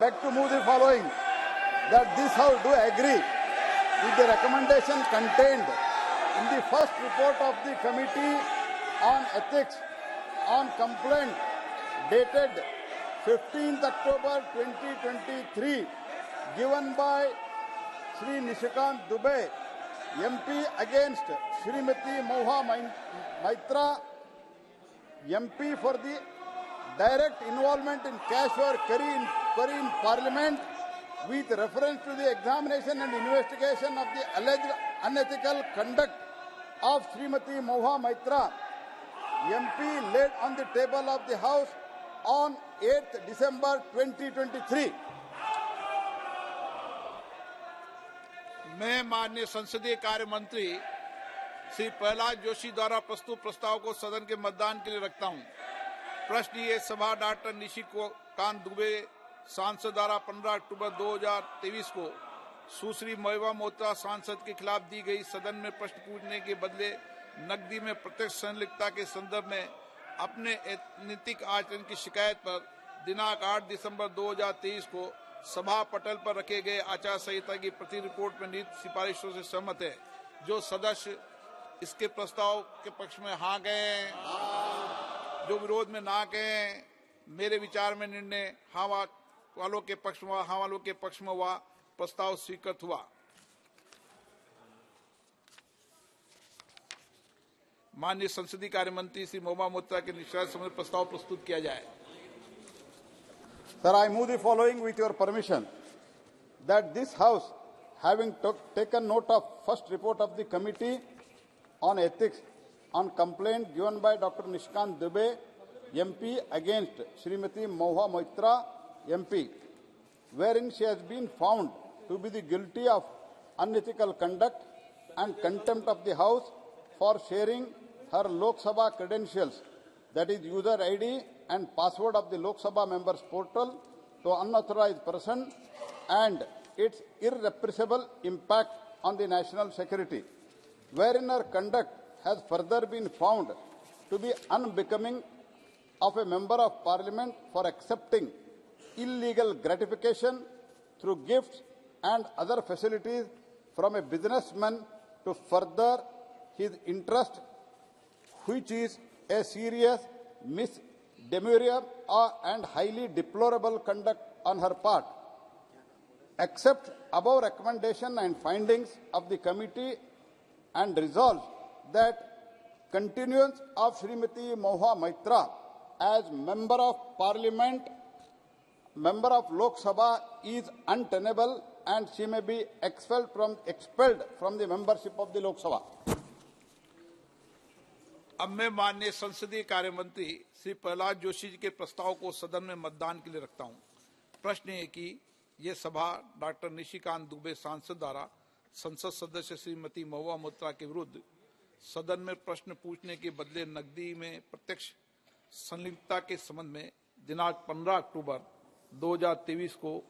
beg to move the following, that this House do agree with the recommendation contained in the first report of the Committee on Ethics on Complaint dated 15th October 2023 given by Shri Nishikant Dubey, MP against Shrimati Moha Maitra, MP for the direct involvement in cash or query in Parliament with reference to the examination and investigation of the alleged unethical conduct of Shrimati Moha Maitra, MP, laid on the table of the House on 8th December 2023. मैं माननीय संसदीय कार्य मंत्री श्री प्रहलाद जोशी द्वारा प्रस्तुत प्रस्ताव को सदन के मतदान के लिए रखता हूं। प्रश्न ये सभा डॉक्टर निशिकांत दुबे सांसद द्वारा 15 अक्टूबर 2023 को सुश्री महबूबा मोइत्रा सांसद के खिलाफ दी गई सदन में प्रश्न पूछने के बदले नकदी में प्रत्यक्ष संलिप्तता के संदर्भ में अपने अनैतिक आचरण की शिकायत पर दिनांक 8 दिसंबर 2023 को सभा पटल पर रखे गए आचार संहिता की प्रति रिपोर्ट में निहित सिफारिशों से सहमत है। जो सदस्य इसके प्रस्ताव के पक्ष में हाँ गए, जो विरोध में ना गए, मेरे विचार में निर्णय हाँ वालों के पक्ष में हाँ वालों के पक्ष में हुआ, प्रस्ताव स्वीकृत हुआ। माननीय संसदीय कार्य मंत्री श्री महबूबा मोइत्रा के निष्कासन संबंधी प्रस्ताव प्रस्तुत किया जाए। Sir, I move the following with your permission, that this House, having taken note of first report of the Committee on Ethics on complaint given by Dr. Nishikant Dubey, MP, against Shrimati Moha Maitra, MP, wherein she has been found to be the guilty of unethical conduct and contempt of the House for sharing her Lok Sabha credentials, that is user ID and password of the Lok Sabha members portal, to unauthorized person, and its irrepressible impact on the national security, wherein her conduct has further been found to be unbecoming of a member of Parliament for accepting illegal gratification through gifts and other facilities from a businessman to further his interest, which is a serious misdemeanor and highly deplorable conduct on her part. Accept above recommendation and findings of the committee and resolve that continuance of Shrimati Moha Maitra as Member of Parliament, Member of Lok Sabha is untenable and she may be expelled from the membership of the Lok Sabha. अब मैं माननीय संसदीय कार्य मंत्री श्री प्रहलाद जोशी जी के प्रस्ताव को सदन में मतदान के लिए रखता हूं। प्रश्न है कि ये सभा डॉक्टर निशिकांत दुबे सांसद द्वारा संसद सदस्य श्रीमती महबूबा मोइत्रा के विरुद्ध सदन में प्रश्न पूछने के बदले नकदी में प्रत्यक्ष संलिप्तता के संबंध में दिनांक 15 अक्टूबर 2023 को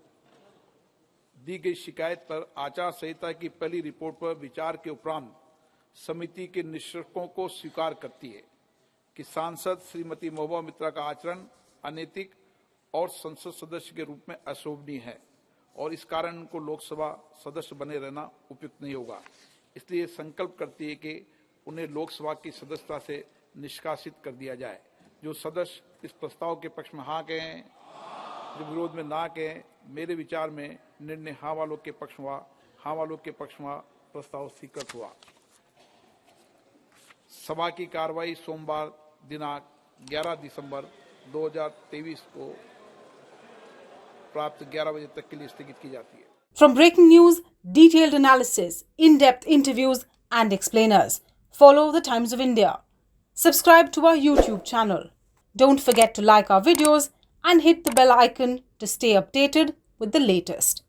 दी गई शिकायत पर आचार संहिता की पहली रिपोर्ट पर विचार के उपरांत समिति के निष्कर्षों को स्वीकार करती है कि सांसद श्रीमती महबूबा मोइत्रा का आचरण अनैतिक और संसद सदस्य के रूप में अशोभनीय है और इस कारण उनको लोकसभा सदस्य बने रहना उपयुक्त नहीं होगा। इसलिए संकल्प करती है कि उन्हें लोकसभा की सदस्यता से निष्कासित कर दिया जाए। जो सदस्य इस प्रस्ताव के पक्ष में हाँ कहें, जो विरोध में ना कहें, मेरे विचार में निर्णय हाँ वालों के पक्ष में हाँ वालों के पक्ष में प्रस्ताव स्वीकृत हुआ। सभा की कार्रवाई सोमवार दिनांक 11 दिसंबर 2023 को प्राप्त 11 बजे तक के लिए स्थगित की जाती है। From breaking news, detailed analysis, in-depth interviews and explainers, follow the Times of India. Subscribe to our YouTube channel. Don't forget to like our videos and hit the bell icon to stay updated with the latest.